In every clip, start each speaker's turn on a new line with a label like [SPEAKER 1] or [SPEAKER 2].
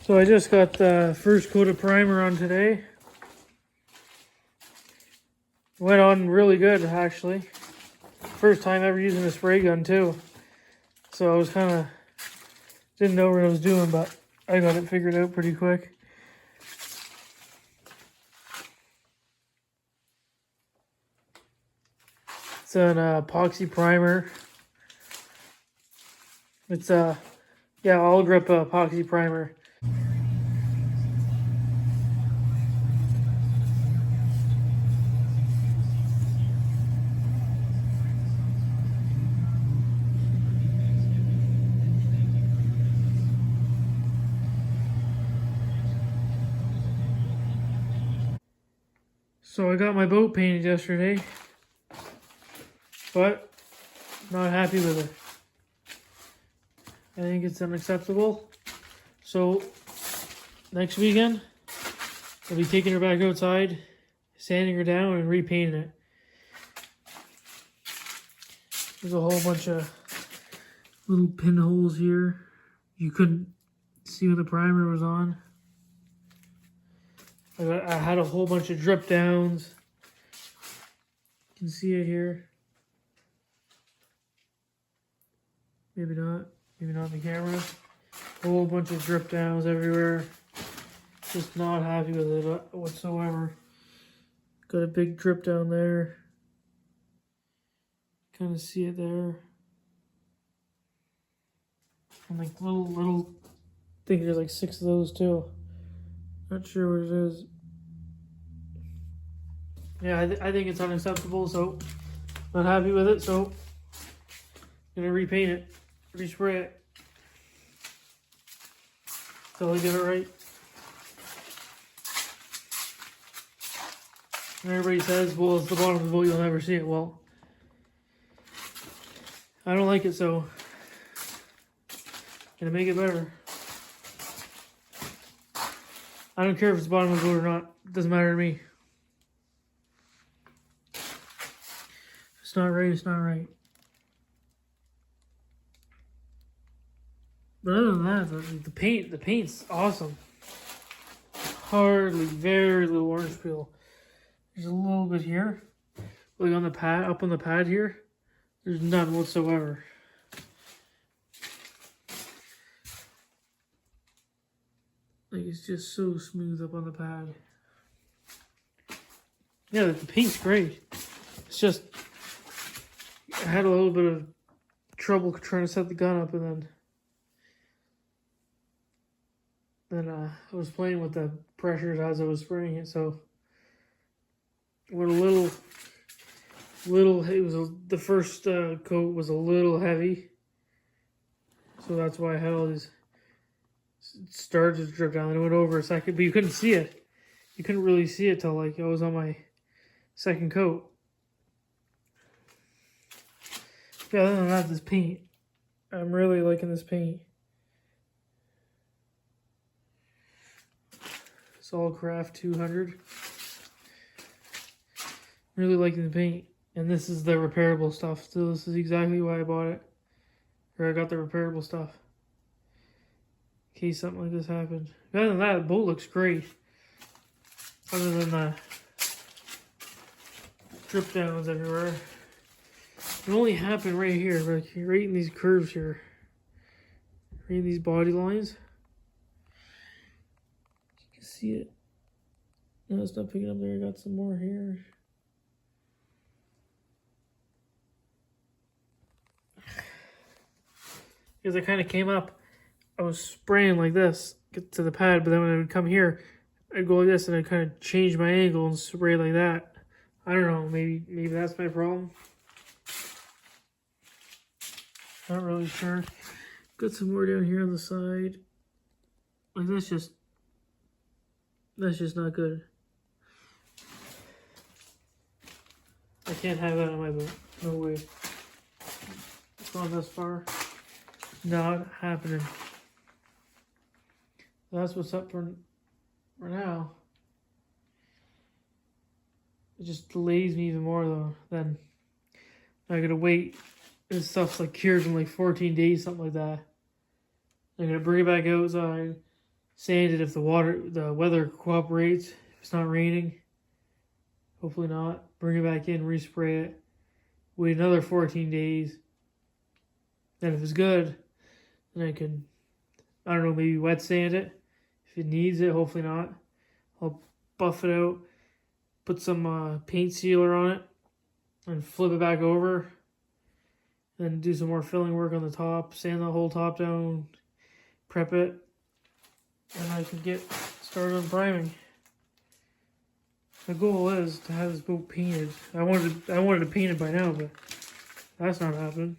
[SPEAKER 1] So I just got the first coat of primer on today. Went on really good, actually. First time ever using a spray gun, too. So I was kind of, didn't know what I was doing, but I got it figured out pretty quick. It's an epoxy primer. It's yeah, all grip epoxy primer. So I got my boat painted yesterday, but not happy with it. I think it's unacceptable. So next weekend, I'll be taking her back outside, sanding her down and repainting it. There's a whole bunch of little pinholes here. You couldn't see when the primer was on. I had a whole bunch of drip downs. You can see it here. Maybe not on the camera. A whole bunch of drip downs everywhere. Just not happy with it whatsoever. Got a big drip down there. Kind of see it there. And like little, I think there's like 6 of those too. Not sure what it is. Yeah, I think it's unacceptable, so not happy with it, so gonna repaint it, respray it. Till I get it right. And everybody says, well, it's the bottom of the boat, you'll never see it. Well, I don't like it, so gonna make it better. I don't care if it's the bottom of the boat or not. It doesn't matter to me. If it's not right, it's not right. But other than that, the paint's awesome. Hardly, very little orange peel. There's a little bit here, like on the pad, up on the pad here. There's none whatsoever. Like, it's just so smooth up on the pad. Yeah, the paint's great. It's just, I had a little bit of trouble trying to set the gun up, and then I was playing with the pressures as I was spraying it, so went a little, it was the first coat was a little heavy, so that's why I had all these started to drip down. And it went over a second, but you couldn't see it. You couldn't really see it till like I was on my second coat. Yeah, other than that, this paint, I'm really liking this paint. It's all Craft 200. Really liking the paint. And this is the repairable stuff. So this is exactly why I bought it. Or I got the repairable stuff. In case something like this happened. Other than that, the boat looks great. Other than the drip downs everywhere. It only happened right here, like right in these curves here. Right in these body lines. You can see it. No, it's not picking up there. I got some more here. Because I kind of came up, I was spraying like this, get to the pad, but then when I would come here, I'd go like this and I'd kind of change my angle and spray like that. I don't know, maybe that's my problem. Not really sure. Got some more down here on the side. Like that's just not good. I can't have that on my boat. No way. It's gone this far. Not happening. That's what's up for now. It just delays me even more though. Then I gotta wait. This stuff's like cured in like 14 days, something like that. I'm gonna bring it back outside, sand it if the weather cooperates. If it's not raining, hopefully not. Bring it back in, respray it. Wait another 14 days. Then if it's good, then I can, I don't know, maybe wet sand it. If it needs it, hopefully not. I'll buff it out, put some paint sealer on it, and flip it back over. Then do some more filling work on the top, sand the whole top down, prep it, and I can get started on priming. The goal is to have this boat painted. I wanted to paint it by now, but that's not happening.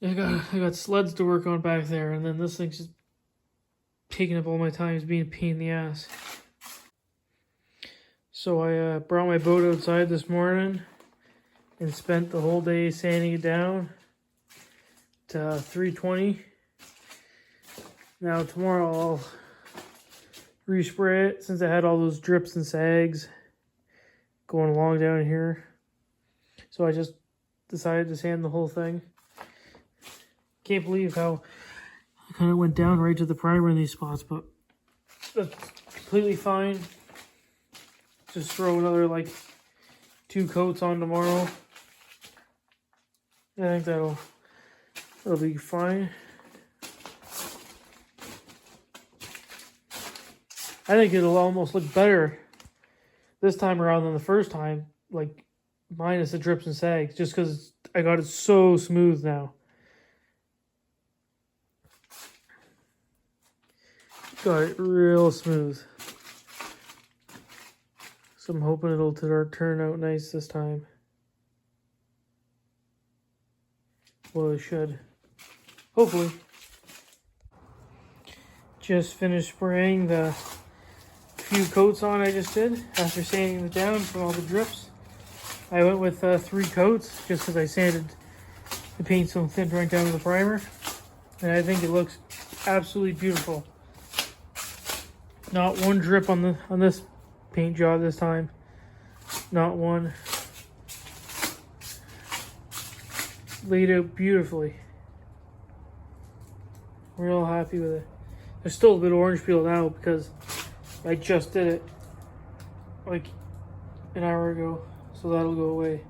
[SPEAKER 1] I got sleds to work on back there, and then this thing's just taking up all my time. It's being a pain in the ass. So I brought my boat outside this morning and spent the whole day sanding it down to 320. Now tomorrow I'll respray it since I had all those drips and sags going along down here. So I just decided to sand the whole thing. Can't believe how I kind of went down right to the primer in these spots, but that's completely fine. Just throw another like 2 coats on tomorrow. I think that'll be fine. I think it'll almost look better this time around than the first time, like minus the drips and sags, just because I got it so smooth now. Got it real smooth. So I'm hoping it'll turn out nice this time. Well, it should. Hopefully. Just finished spraying the few coats on I just did after sanding it down from all the drips. I went with 3 coats just because I sanded the paint so thin right down to the primer. And I think it looks absolutely beautiful. Not one drip on this paint job this time. Not one. Laid out beautifully. Real happy with it. There's still a bit of orange peel now because I just did it like an hour ago, so that'll go away.